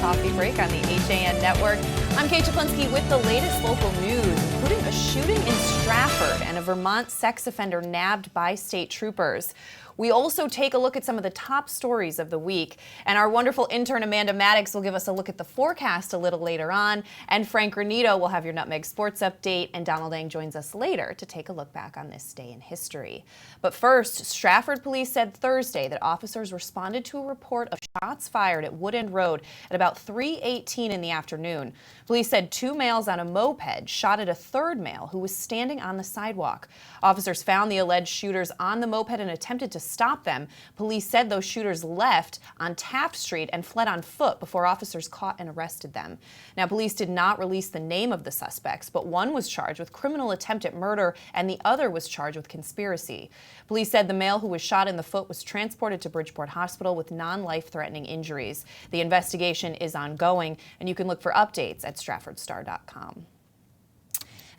coffee break on the HAN network. I'm Kate Czaplinski with the latest local news, including a shooting in Stratford and a Vermont sex offender nabbed by state troopers. We also take a look at some of the top stories of the week, and our wonderful intern Amanda Maddox will give us a look at the forecast a little later on, and Frank Granito will have your Nutmeg sports update, and Donald Ang joins us later to take a look back on this day in history. But first, Stratford police said Thursday that officers responded to a report of shots fired at Wood End Road at about 3:18 in the afternoon. Police said two males on a moped shot at a third male who was standing on the sidewalk. Officers found the alleged shooters on the moped and attempted to stop them. Police said those shooters left on Taft Street and fled on foot before officers caught and arrested them. Now, police did not release the name of the suspects, but one was charged with criminal attempt at murder and the other was charged with conspiracy. Police said the male who was shot in the foot was transported to Bridgeport Hospital with non-life-threatening injuries. The investigation is ongoing, and you can look for updates at StratfordStar.com.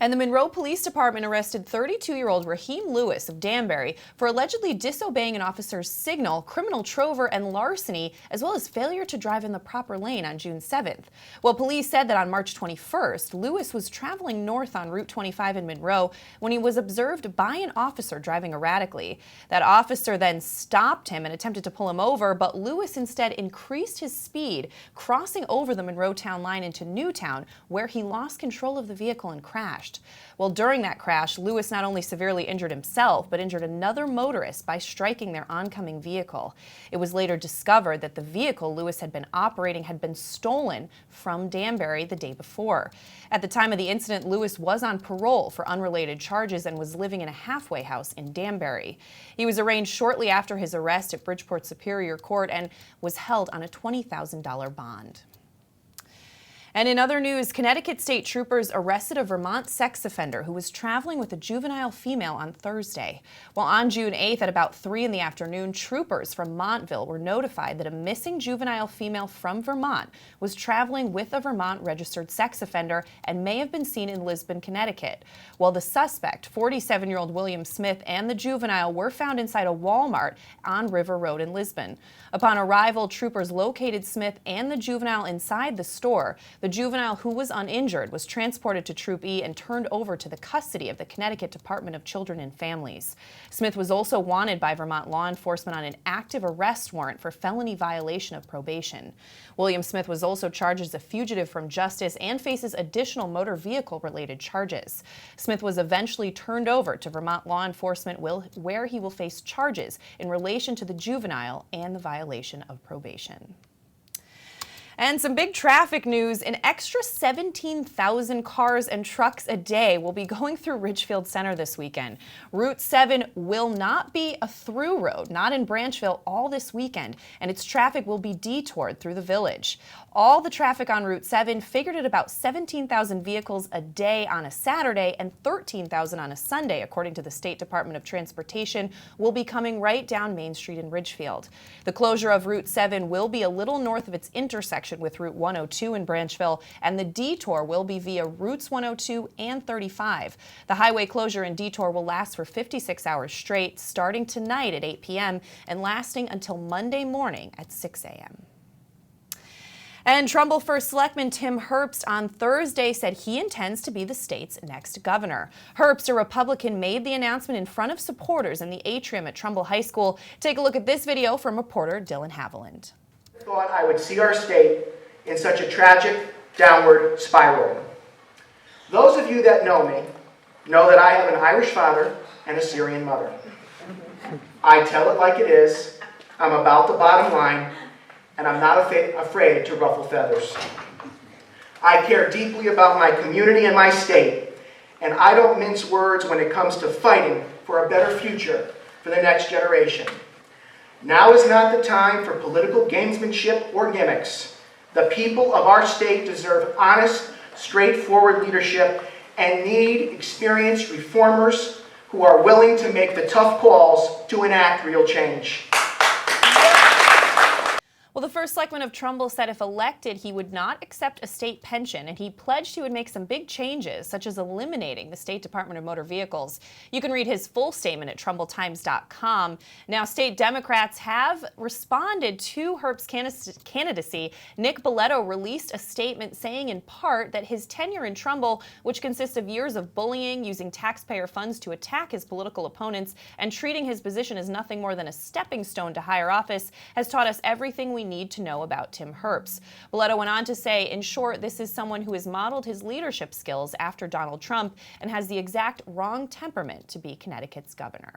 And the Monroe Police Department arrested 32-year-old Raheem Lewis of Danbury for allegedly disobeying an officer's signal, criminal trover, and larceny, as well as failure to drive in the proper lane on June 7th. Well, police said that on March 21st, Lewis was traveling north on Route 25 in Monroe when he was observed by an officer driving erratically. That officer then stopped him and attempted to pull him over, but Lewis instead increased his speed, crossing over the Monroe town line into Newtown, where he lost control of the vehicle and crashed. Well, during that crash, Lewis not only severely injured himself, but injured another motorist by striking their oncoming vehicle. It was later discovered that the vehicle Lewis had been operating had been stolen from Danbury the day before. At the time of the incident, Lewis was on parole for unrelated charges and was living in a halfway house in Danbury. He was arraigned shortly after his arrest at Bridgeport Superior Court and was held on a $20,000 bond. And in other news, Connecticut state troopers arrested a Vermont sex offender who was traveling with a juvenile female on Thursday. Well, on June 8th at about 3 in the afternoon, troopers from Montville were notified that a missing juvenile female from Vermont was traveling with a Vermont registered sex offender and may have been seen in Lisbon, Connecticut. Well, the suspect, 47-year-old William Smith, and the juvenile were found inside a Walmart on River Road in Lisbon. Upon arrival, troopers located Smith and the juvenile inside the store. The juvenile, who was uninjured, was transported to Troop E and turned over to the custody of the Connecticut Department of Children and Families. Smith was also wanted by Vermont law enforcement on an active arrest warrant for felony violation of probation. William Smith was also charged as a fugitive from justice and faces additional motor vehicle-related charges. Smith was eventually turned over to Vermont law enforcement, where he will face charges in relation to the juvenile and the violation of probation. And some big traffic news. An extra 17,000 cars and trucks a day will be going through Ridgefield Center this weekend. Route 7 will not be a through road, not in Branchville, all this weekend, and its traffic will be detoured through the village. All the traffic on Route 7 figured at about 17,000 vehicles a day on a Saturday and 13,000 on a Sunday, according to the State Department of Transportation, will be coming right down Main Street in Ridgefield. The closure of Route 7 will be a little north of its intersection with Route 102 in Branchville, and the detour will be via Routes 102 and 35. The highway closure and detour will last for 56 hours straight, starting tonight at 8 p.m. and lasting until Monday morning at 6 a.m. And Trumbull First Selectman Tim Herbst on Thursday said he intends to be the state's next governor. Herbst, a Republican, made the announcement in front of supporters in the atrium at Trumbull High School. Take a look at this video from reporter Dylan Haviland. Thought I would see our state in such a tragic downward spiral. Those of you that know me know that I have an Irish father and a Syrian mother. I tell it like it is. I'm about the bottom line, and I'm not afraid to ruffle feathers. I care deeply about my community and my state, and I don't mince words when it comes to fighting for a better future for the next generation. Now is not the time for political gamesmanship or gimmicks. The people of our state deserve honest, straightforward leadership and need experienced reformers who are willing to make the tough calls to enact real change. Well, the first selectman of Trumbull said if elected, he would not accept a state pension, and he pledged he would make some big changes, such as eliminating the State Department of Motor Vehicles. You can read his full statement at TrumbullTimes.com. Now, state Democrats have responded to Herbst's candidacy. Nick Boletto released a statement saying in part that his tenure in Trumbull, which consists of years of bullying, using taxpayer funds to attack his political opponents, and treating his position as nothing more than a stepping stone to higher office, has taught us everything we need to know about Tim Herbst. Boletto went on to say, in short, this is someone who has modeled his leadership skills after Donald Trump and has the exact wrong temperament to be Connecticut's governor.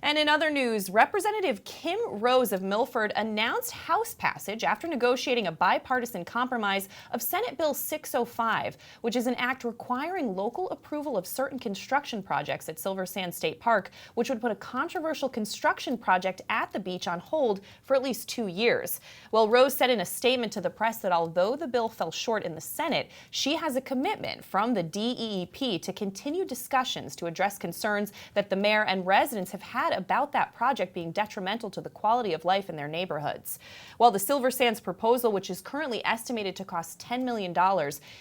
And in other news, Representative Kim Rose of Milford announced House passage after negotiating a bipartisan compromise of Senate Bill 605, which is an act requiring local approval of certain construction projects at Silver Sand State Park, which would put a controversial construction project at the beach on hold for at least 2 years. Well, Rose said in a statement to the press that although the bill fell short in the Senate, she has a commitment from the DEEP to continue discussions to address concerns that the mayor and residents have had about that project being detrimental to the quality of life in their neighborhoods. While the Silver Sands proposal, which is currently estimated to cost $10 million,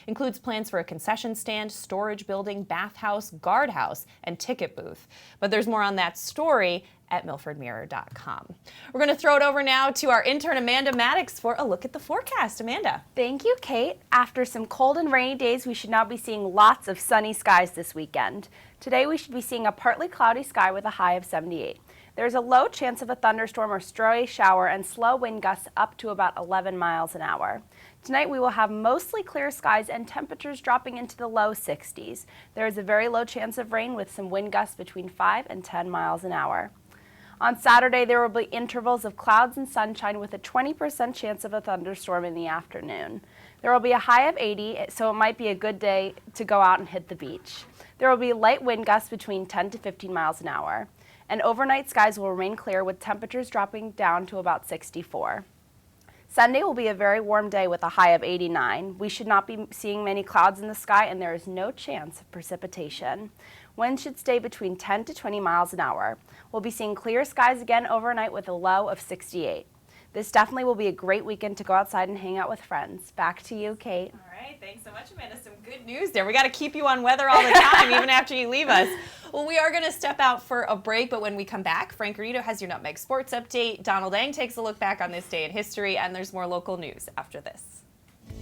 includes plans for a concession stand, storage building, bathhouse, guardhouse, and ticket booth. But there's more on that story at milfordmirror.com. We're going to throw it over now to our intern Amanda Maddox for a look at the forecast. Amanda. Thank you, Kate. After some cold and rainy days, we should now be seeing lots of sunny skies this weekend. Today we should be seeing a partly cloudy sky with a high of 78. There's a low chance of a thunderstorm or stray shower and slow wind gusts up to about 11 miles an hour. Tonight we will have mostly clear skies and temperatures dropping into the low 60s. There is a very low chance of rain with some wind gusts between 5 and 10 miles an hour. On Saturday, there will be intervals of clouds and sunshine with a 20% chance of a thunderstorm in the afternoon. There will be a high of 80, so it might be a good day to go out and hit the beach. There will be light wind gusts between 10 to 15 miles an hour. And overnight skies will remain clear with temperatures dropping down to about 64. Sunday will be a very warm day with a high of 89. We should not be seeing many clouds in the sky, and there is no chance of precipitation. Winds should stay between 10 to 20 miles an hour. We'll be seeing clear skies again overnight with a low of 68. This definitely will be a great weekend to go outside and hang out with friends. Back to you, Kate. All right, thanks so much, Amanda. Some good news there. We got to keep you on weather all the time, even after you leave us. Well, we are going to step out for a break, but when we come back, Frank Garrido has your Nutmeg Sports Update. Donald Eng takes a look back on this day in history, and there's more local news after this.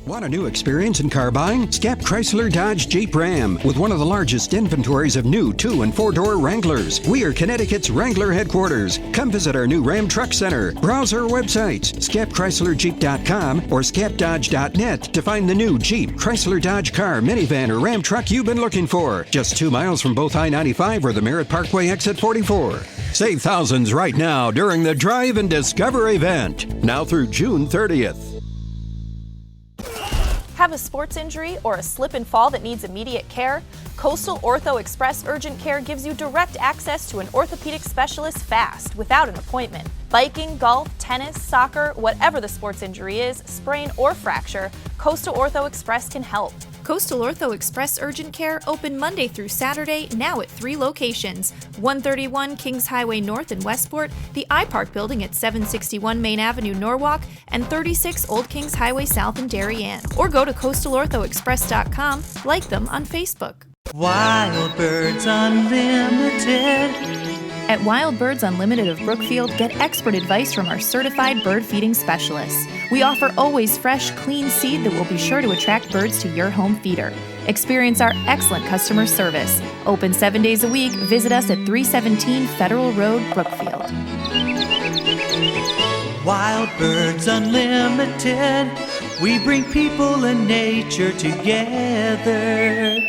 Want a new experience in car buying? Scap Chrysler Dodge Jeep Ram with one of the largest inventories of new 2- and 4-door Wranglers. We are Connecticut's Wrangler headquarters. Come visit our new Ram Truck Center. Browse our websites, scapchryslerjeep.com or scapdodge.net to find the new Jeep, Chrysler Dodge car, minivan, or Ram truck you've been looking for. Just 2 miles from both I-95 or the Merritt Parkway exit 44. Save thousands right now during the Drive and Discover event. Now through June 30th. Have a sports injury or a slip and fall that needs immediate care? Coastal Ortho Express Urgent Care gives you direct access to an orthopedic specialist fast, without an appointment. Biking, golf, tennis, soccer, whatever the sports injury is, sprain or fracture, Coastal Ortho Express can help. Coastal Ortho Express Urgent Care open Monday through Saturday, now at 3 locations: 131 Kings Highway North in Westport, the iPark building at 761 Main Avenue, Norwalk, and 36 Old Kings Highway South in Darien. Or go to coastalorthoexpress.com, like them on Facebook. Wild Birds Unlimited. At Wild Birds Unlimited of Brookfield, get expert advice from our certified bird feeding specialists. We offer always fresh, clean seed that will be sure to attract birds to your home feeder. Experience our excellent customer service. Open 7 days a week. Visit us at 317 Federal Road, Brookfield. Wild Birds Unlimited. We bring people and nature together.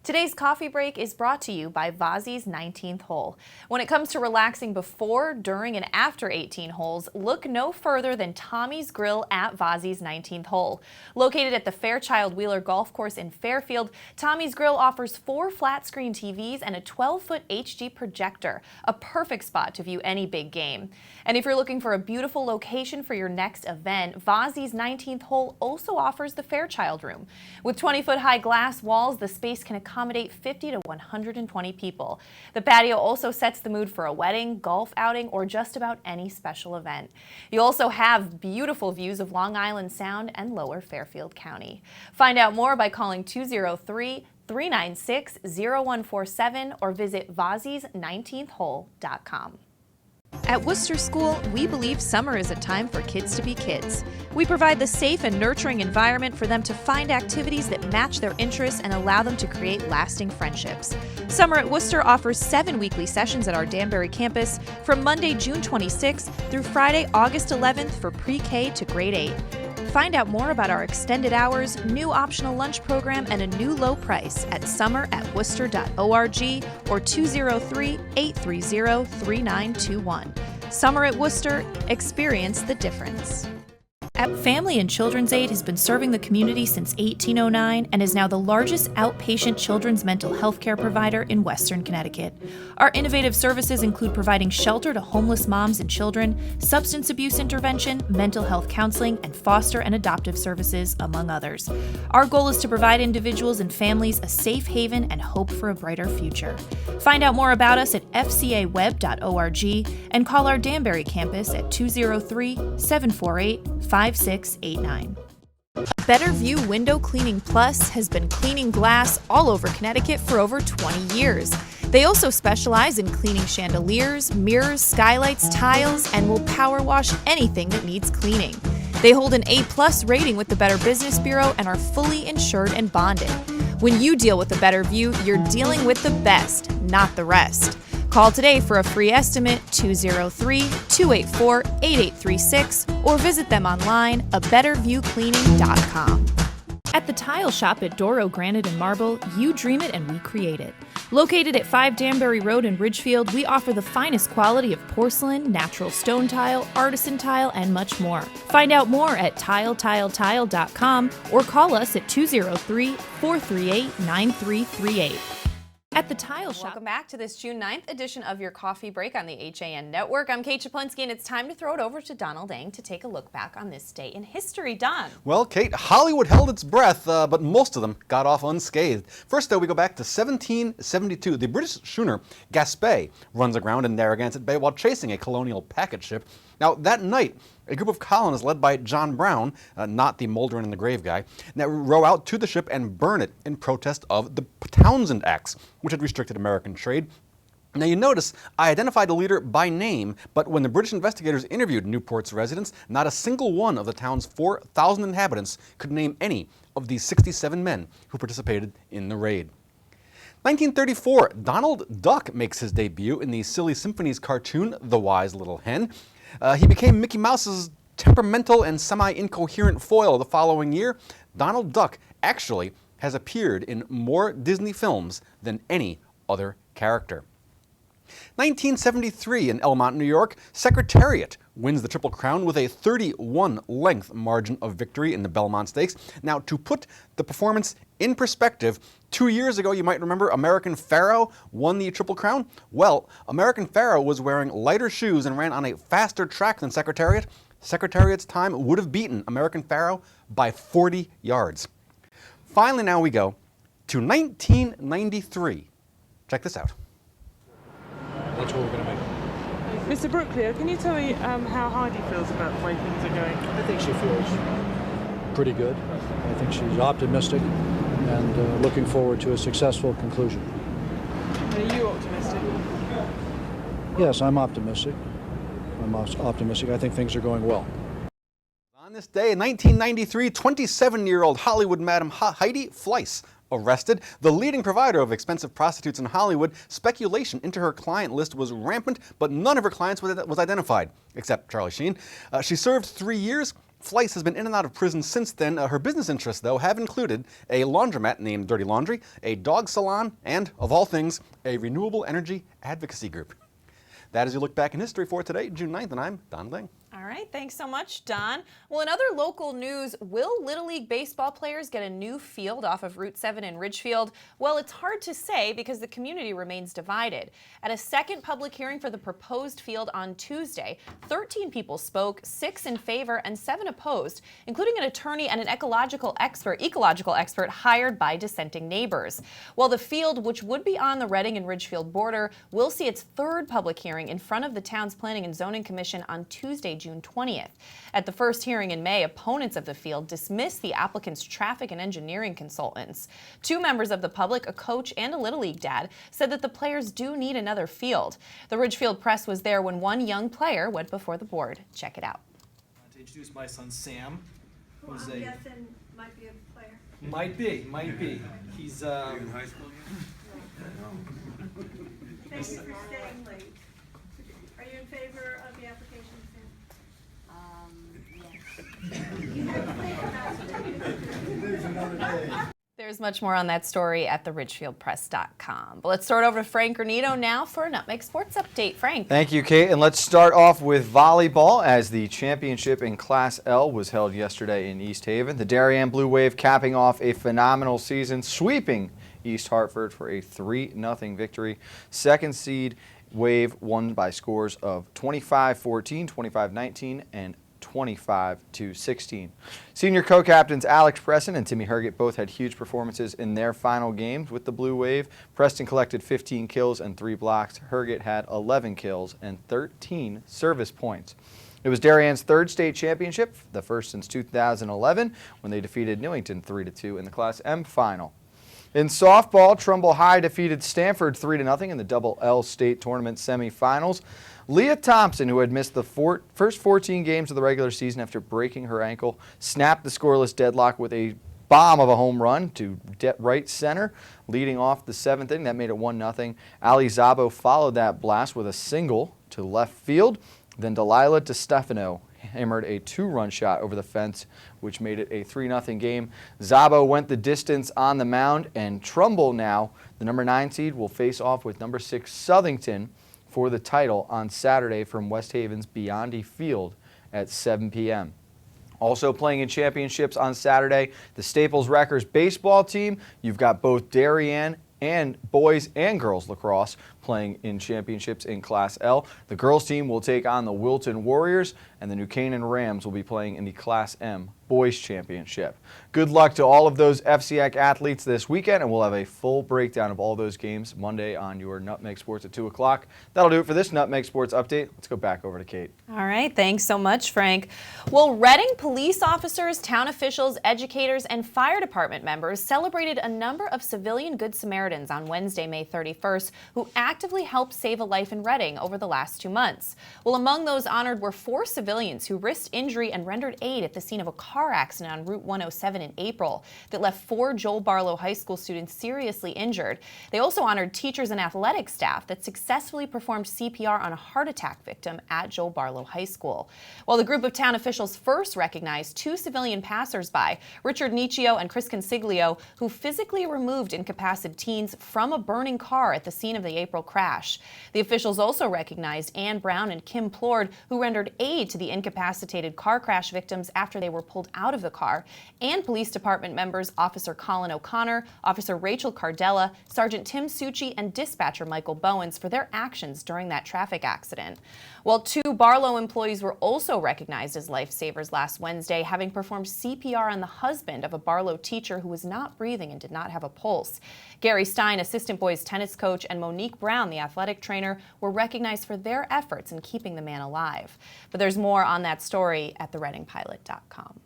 Today's coffee break is brought to you by Vazzi's 19th Hole. When it comes to relaxing before, during, and after 18 holes, look no further than Tommy's Grill at Vazzi's 19th Hole. Located at the Fairchild Wheeler Golf Course in Fairfield, Tommy's Grill offers 4 flat-screen TVs and a 12-foot HD projector, a perfect spot to view any big game. And if you're looking for a beautiful location for your next event, Vazzi's 19th Hole also offers the Fairchild Room. With 20-foot high glass walls, the space can accommodate accommodate 50 to 120 people. The patio also sets the mood for a wedding, golf outing, or just about any special event. You also have beautiful views of Long Island Sound and Lower Fairfield County. Find out more by calling 203-396-0147 or visit vazis19thhole.com. At Worcester School, we believe summer is a time for kids to be kids. We provide the safe and nurturing environment for them to find activities that match their interests and allow them to create lasting friendships. Summer at Worcester offers 7 weekly sessions at our Danbury campus from Monday, June 26th through Friday, August 11th for pre-K to grade 8. Find out more about our extended hours, new optional lunch program, and a new low price at summer@worcester.org or 203-830-3921. Summer at Worcester, experience the difference. Family and Children's Aid has been serving the community since 1809 and is now the largest outpatient children's mental health care provider in Western Connecticut. Our innovative services include providing shelter to homeless moms and children, substance abuse intervention, mental health counseling, and foster and adoptive services, among others. Our goal is to provide individuals and families a safe haven and hope for a brighter future. Find out more about us at fcaweb.org and call our Danbury campus at 203-748-5689. Better View Window Cleaning Plus has been cleaning glass all over Connecticut for over 20 years. They also specialize in cleaning chandeliers, mirrors, skylights, tiles, and will power wash anything that needs cleaning. They hold an A+ rating with the Better Business Bureau and are fully insured and bonded. When you deal with the Better View, you're dealing with the best, not the rest. Call today for a free estimate, 203-284-8836, or visit them online, abetterviewcleaning.com. At the Tile Shop at Doro Granite and Marble, you dream it and we create it. Located at 5 Danbury Road in Ridgefield, we offer the finest quality of porcelain, natural stone tile, artisan tile, and much more. Find out more at tiletiletile.com or call us at 203-438-9338. At the Tile Shop. Welcome back to this June 9th edition of your Coffee Break on the HAN Network. I'm Kate Czaplinski, and it's time to throw it over to Donald Eng to take a look back on this day in history. Don. Well, Kate, Hollywood held its breath, but most of them got off unscathed. First, though, we go back to 1772. The British schooner Gaspé runs aground in Narragansett Bay while chasing a colonial packet ship. Now, that night, a group of colonists led by John Brown, not the Mulder in the Grave guy, now row out to the ship and burn it in protest of the Townsend Acts, which had restricted American trade. Now you notice I identified the leader by name, but when the British investigators interviewed Newport's residents, not a single one of the town's 4,000 inhabitants could name any of these 67 men who participated in the raid. 1934, Donald Duck makes his debut in the Silly Symphonies cartoon, The Wise Little Hen. He became Mickey Mouse's temperamental and semi-incoherent foil the following year. Donald Duck actually has appeared in more Disney films than any other character. 1973 in Elmont, New York, Secretariat wins the Triple Crown with a 31-length margin of victory in the Belmont Stakes. Now, to put the performance in perspective, 2 years ago, you might remember American Pharoah won the Triple Crown. Well, American Pharoah was wearing lighter shoes and ran on a faster track than Secretariat. Secretariat's time would have beaten American Pharoah by 40 yards. Finally, now we go to 1993. Check this out. That's what we're going to make. Mr. Brooklier, can you tell me how Heidi feels about the way things are going? I think she feels pretty good. I think she's optimistic and looking forward to a successful conclusion. Are you optimistic? Yes, I'm optimistic. I'm optimistic. I think things are going well. On this day in 1993, 27-year-old Hollywood Madam Heidi Fleiss arrested. The leading provider of expensive prostitutes in Hollywood, speculation into her client list was rampant, but none of her clients was identified, except Charlie Sheen. She served 3 years. Fleiss has been in and out of prison since then. Her business interests, though, have included a laundromat named Dirty Laundry, a dog salon, and, of all things, a renewable energy advocacy group. That is your look back in history for today, June 9th, and I'm Don Ling. All right, thanks so much, Don. Well, in other local news, will Little League baseball players get a new field off of Route 7 in Ridgefield? Well, it's hard to say because the community remains divided. At a second public hearing for the proposed field on Tuesday, 13 people spoke, 6 in favor and 7 opposed, including an attorney and an ecological expert hired by dissenting neighbors. Well, the field, which would be on the Reading and Ridgefield border, will see its third public hearing in front of the town's Planning and Zoning Commission on Tuesday, June 20th. At the first hearing in May, opponents of the field dismissed the applicant's traffic and engineering consultants. 2 members of the public, a coach and a Little League dad, said that the players do need another field. The Ridgefield Press was there when one young player went before the board. Check it out. I want to introduce my son Sam, Who who's I'm guessing might be a player. might be. He's in high school Thank you for staying late. Are you in favor of the application, Sam? There's much more on that story at theridgefieldpress.com. But let's start over to Frank Granito now for a Nutmeg Sports Update. Frank. Thank you, Kate. And let's start off with volleyball as the championship in Class L was held yesterday in East Haven. The Darien Blue Wave capping off a phenomenal season, sweeping East Hartford for a 3-0 victory. Second seed Wave won by scores of 25-14, 25-19, and 25-16. Senior co-captains Alex Preston and Timmy Herget both had huge performances in their final games with the Blue Wave. Preston collected 15 kills and 3 blocks. Herget had 11 kills and 13 service points. It was Darien's third state championship, the first since 2011, when they defeated Newington 3-2 in the Class M final. In softball, Trumbull High defeated Stanford 3-0 in the Double L State Tournament semifinals. Leah Thompson, who had missed the first 14 games of the regular season after breaking her ankle, snapped the scoreless deadlock with a bomb of a home run to right center, leading off the 7th inning. That made it 1-0. Ali Zabo followed that blast with a single to left field. Then Delilah DeStefano hammered a 2-run shot over the fence, which made it a 3-0 game. Zabo went the distance on the mound, and Trumbull now, the number 9 seed, will face off with number 6 Southington for the title on Saturday from West Haven's Biondi Field at 7 p.m. Also playing in championships on Saturday, the Staples Wreckers baseball team. You've got both Darien and boys and girls lacrosse playing in championships in Class L. The girls team will take on the Wilton Warriors, and the New Canaan Rams will be playing in the Class M boys championship. Good luck to all of those FCAC athletes this weekend, and we'll have a full breakdown of all those games Monday on your Nutmeg Sports at 2 o'clock. That'll do it for this Nutmeg Sports Update. Let's go back over to Kate. All right, thanks so much, Frank. Well, Reading police officers, town officials, educators, and fire department members celebrated a number of civilian Good Samaritans on Wednesday, May 31st, who actively helped save a life in Reading over the last 2 months. Well, among those honored were 4 civilians who risked injury and rendered aid at the scene of a car accident on Route 107 in April that left 4 Joel Barlow High School students seriously injured. They also honored teachers and athletic staff that successfully performed CPR on a heart attack victim at Joel Barlow High School. While the group of town officials first recognized 2 civilian passersby, Richard Nicchio and Chris Consiglio, who physically removed incapacitated teens from a burning car at the scene of the April crash. The officials also recognized Ann Brown and Kim Plord, who rendered aid to the incapacitated car crash victims after they were pulled out of the car, and police department members Officer Colin O'Connor, Officer Rachel Cardella, Sergeant Tim Succi, and dispatcher Michael Bowens for their actions during that traffic accident. While 2 Barlow employees were also recognized as lifesavers last Wednesday, having performed CPR on the husband of a Barlow teacher who was not breathing and did not have a pulse. Gary Stein, assistant boys tennis coach, and Monique Brown, the athletic trainer, were recognized for their efforts in keeping the man alive. But there's more on that story at thereadingpilot.com.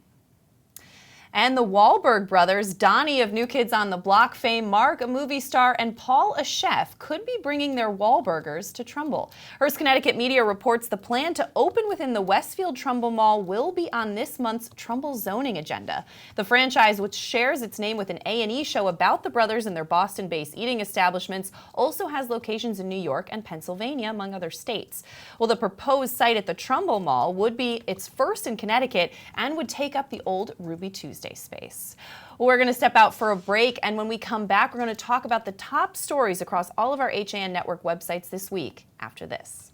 And the Wahlberg brothers, Donnie of New Kids on the Block fame, Mark, a movie star, and Paul, a chef, could be bringing their Wahlburgers to Trumbull. Hearst Connecticut Media reports the plan to open within the Westfield Trumbull Mall will be on this month's Trumbull zoning agenda. The franchise, which shares its name with an A&E show about the brothers and their Boston-based eating establishments, also has locations in New York and Pennsylvania, among other states. Well, the proposed site at the Trumbull Mall would be its first in Connecticut and would take up the old Ruby Tuesday space. We're going to step out for a break, and when we come back, we're going to talk about the top stories across all of our HAN Network websites this week after this.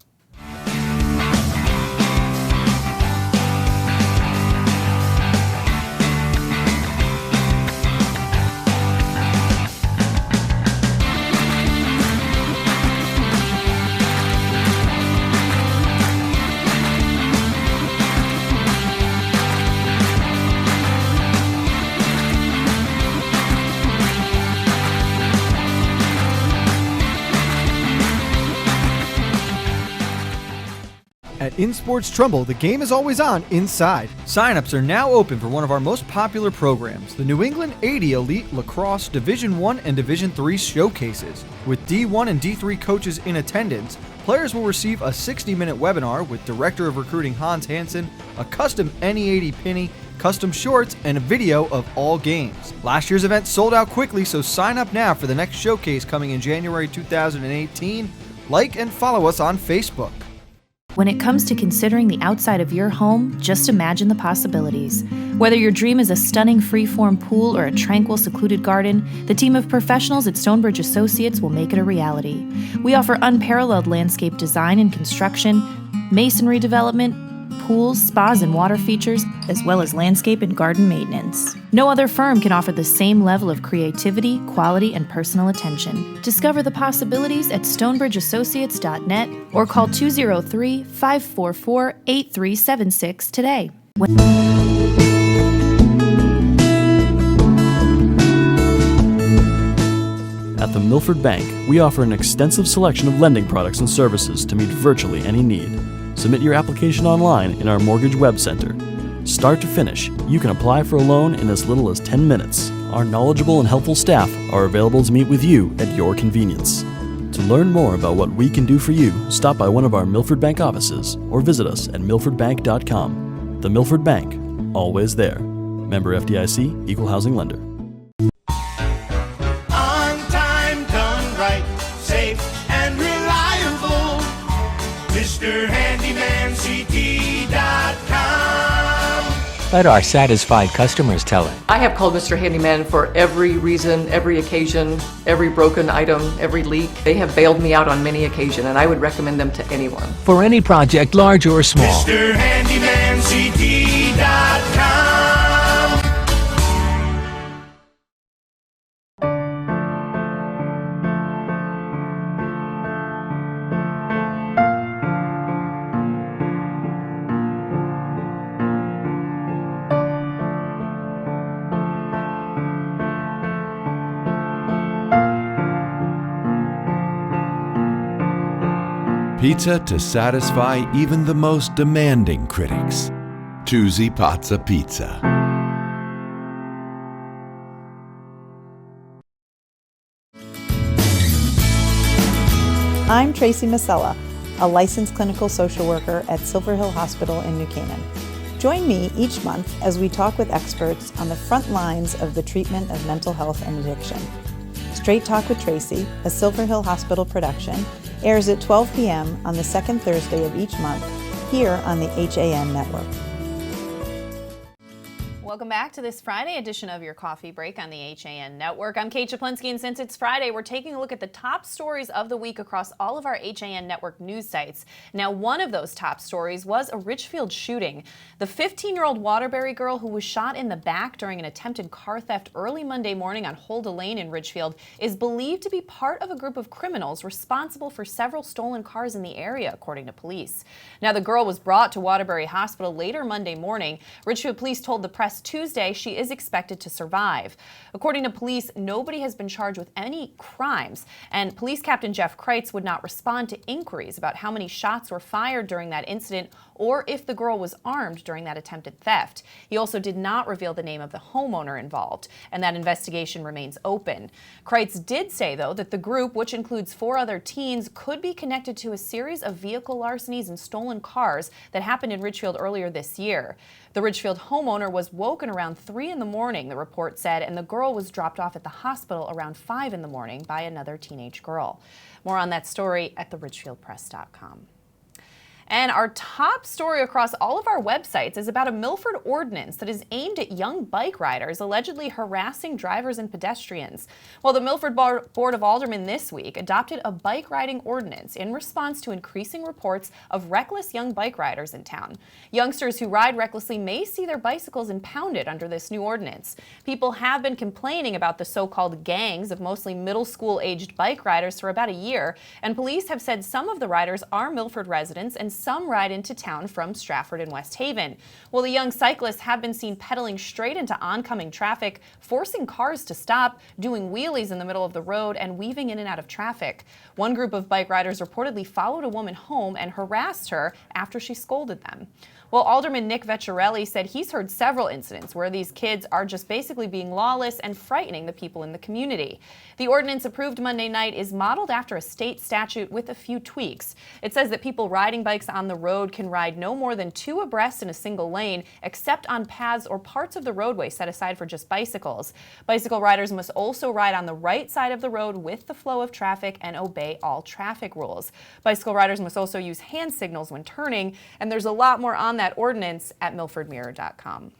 In Sports Trumbull, the game is always on inside. Sign-ups are now open for one of our most popular programs, the New England 80 Elite Lacrosse Division I and Division III Showcases. With D1 and D3 coaches in attendance, players will receive a 60-minute webinar with Director of Recruiting Hans Hansen, a custom NE80 penny, custom shorts, and a video of all games. Last year's event sold out quickly, so sign up now for the next showcase coming in January 2018. Like and follow us on Facebook. When it comes to considering the outside of your home, just imagine the possibilities. Whether your dream is a stunning freeform pool or a tranquil, secluded garden, the team of professionals at Stonebridge Associates will make it a reality. We offer unparalleled landscape design and construction, masonry development, pools, spas, and water features, as well as landscape and garden maintenance. No other firm can offer the same level of creativity, quality, and personal attention. Discover the possibilities at stonebridgeassociates.net or call 203-544-8376 today. At the Milford Bank, we offer an extensive selection of lending products and services to meet virtually any need. Submit your application online in our Mortgage Web Center. Start to finish, you can apply for a loan in as little as 10 minutes. Our knowledgeable and helpful staff are available to meet with you at your convenience. To learn more about what we can do for you, stop by one of our Milford Bank offices or visit us at milfordbank.com. The Milford Bank, always there. Member FDIC, Equal Housing Lender. On time, done right, safe and reliable. MrHandymanCT.com. Let our satisfied customers tell it. I have called Mr. Handyman for every reason, every occasion, every broken item, every leak. They have bailed me out on many occasions, and I would recommend them to anyone. For any project, large or small. MrHandymanCT.com. Pizza to satisfy even the most demanding critics. Tuesday Pazza Pizza. I'm Tracy Masella, a licensed clinical social worker at Silver Hill Hospital in New Canaan. Join me each month as we talk with experts on the front lines of the treatment of mental health and addiction. Straight Talk with Tracy, a Silver Hill Hospital production, airs at 12 p.m. on the second Thursday of each month here on the HAN network. Welcome back to this Friday edition of your Coffee Break on the HAN Network. I'm Kate Czaplinski, and since it's Friday, we're taking a look at the top stories of the week across all of our HAN Network news sites. Now, one of those top stories was a Richfield shooting. The 15-year-old Waterbury girl who was shot in the back during an attempted car theft early Monday morning on Holda Lane in Richfield is believed to be part of a group of criminals responsible for several stolen cars in the area, according to police. Now, the girl was brought to Waterbury Hospital later Monday morning. Richfield police told the press Tuesday she is expected to survive. According to police, nobody has been charged with any crimes, and Police Captain Jeff Kreitz would not respond to inquiries about how many shots were fired during that incident or if the girl was armed during that attempted theft. He also did not reveal the name of the homeowner involved, and that investigation remains open. Kreitz did say, though, that the group, which includes 4 other teens, could be connected to a series of vehicle larcenies and stolen cars that happened in Richfield earlier this year. The Richfield homeowner was woken around 3 in the morning, the report said, and the girl was dropped off at the hospital around 5 in the morning by another teenage girl. More on that story at therichfieldpress.com. And our top story across all of our websites is about a Milford ordinance that is aimed at young bike riders allegedly harassing drivers and pedestrians. Well, the Milford Board of Aldermen this week adopted a bike riding ordinance in response to increasing reports of reckless young bike riders in town. Youngsters who ride recklessly may see their bicycles impounded under this new ordinance. People have been complaining about the so-called gangs of mostly middle school-aged bike riders for about a year, and police have said some of the riders are Milford residents and some ride into town from Stratford and West Haven. Well, the young cyclists have been seen pedaling straight into oncoming traffic, forcing cars to stop, doing wheelies in the middle of the road, and weaving in and out of traffic. One group of bike riders reportedly followed a woman home and harassed her after she scolded them. Well, Alderman Nick Vecchiarelli said he's heard several incidents where these kids are just basically being lawless and frightening the people in the community. The ordinance approved Monday night is modeled after a state statute with a few tweaks. It says that people riding bikes on the road can ride no more than 2 abreast in a single lane, except on paths or parts of the roadway set aside for just bicycles. Bicycle riders must also ride on the right side of the road with the flow of traffic and obey all traffic rules. Bicycle riders must also use hand signals when turning, and there's a lot more on that ordinance at milfordmirror.com.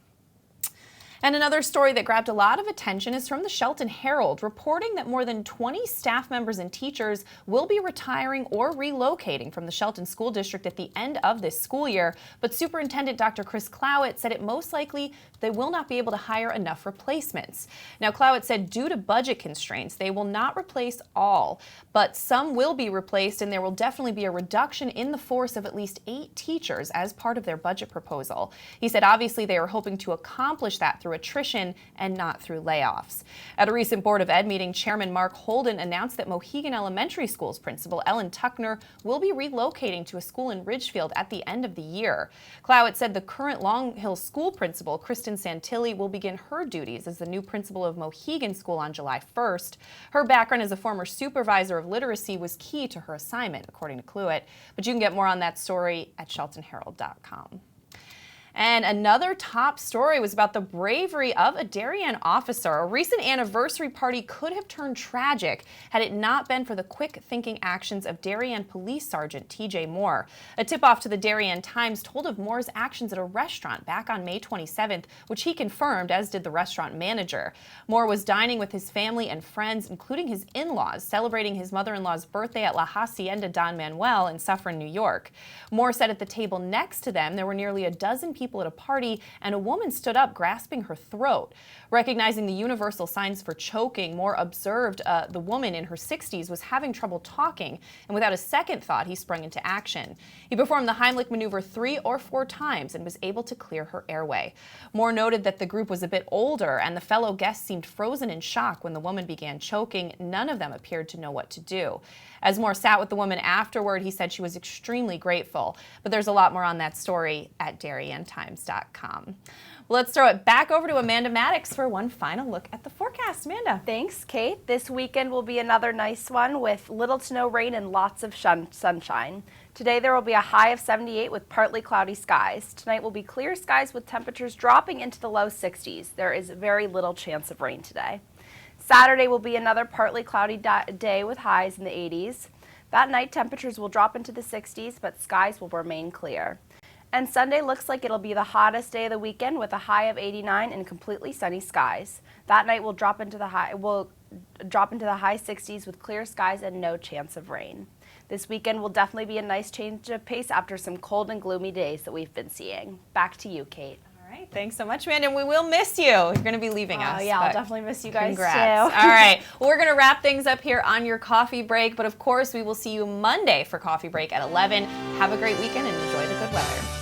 And another story that grabbed a lot of attention is from the Shelton Herald, reporting that more than 20 staff members and teachers will be retiring or relocating from the Shelton School District at the end of this school year. But Superintendent Dr. Chris Clowett said it most likely they will not be able to hire enough replacements. Now, Clowett said due to budget constraints, they will not replace all, but some will be replaced, and there will definitely be a reduction in the force of at least 8 teachers as part of their budget proposal. He said obviously they are hoping to accomplish that through attrition and not through layoffs. At a recent Board of Ed meeting, Chairman Mark Holden announced that Mohegan Elementary School's principal, Ellen Tuckner, will be relocating to a school in Ridgefield at the end of the year. Clowett said the current Long Hill School principal, Kristen Santilli, will begin her duties as the new principal of Mohegan School on July 1st. Her background as a former supervisor of literacy was key to her assignment, according to Clowett. But you can get more on that story at sheltonherald.com. And another top story was about the bravery of a Darien officer. A recent anniversary party could have turned tragic had it not been for the quick-thinking actions of Darien Police Sergeant T.J. Moore. A tip-off to the Darien Times told of Moore's actions at a restaurant back on May 27th, which he confirmed, as did the restaurant manager. Moore was dining with his family and friends, including his in-laws, celebrating his mother-in-law's birthday at La Hacienda Don Manuel in Suffern, New York. Moore said at the table next to them there were nearly a dozen people at a party, and a woman stood up grasping her throat. Recognizing the universal signs for choking, Moore observed the woman in her 60s was having trouble talking, and without a second thought, he sprung into action. He performed the Heimlich maneuver 3 or 4 times and was able to clear her airway. Moore noted that the group was a bit older, and the fellow guests seemed frozen in shock when the woman began choking. None of them appeared to know what to do. As Moore sat with the woman afterward, he said she was extremely grateful. But there's a lot more on that story at DarienTimes.com. Well, let's throw it back over to Amanda Maddox for one final look at the forecast. Amanda. Thanks, Kate. This weekend will be another nice one with little to no rain and lots of sunshine. Today there will be a high of 78 with partly cloudy skies. Tonight will be clear skies with temperatures dropping into the low 60s. There is very little chance of rain today. Saturday will be another partly cloudy day with highs in the 80s. That night temperatures will drop into the 60s, but skies will remain clear. And Sunday looks like it'll be the hottest day of the weekend with a high of 89 and completely sunny skies. That night will drop into the high 60s with clear skies and no chance of rain. This weekend will definitely be a nice change of pace after some cold and gloomy days that we've been seeing. Back to you, Kate. All right, thanks so much, Amanda. We will miss you. You're going to be leaving us. Oh, yeah, I'll definitely miss you guys, congrats. too. All right, well, we're going to wrap things up here on your coffee break, but of course, we will see you Monday for coffee break at 11. Have a great weekend and enjoy the good weather.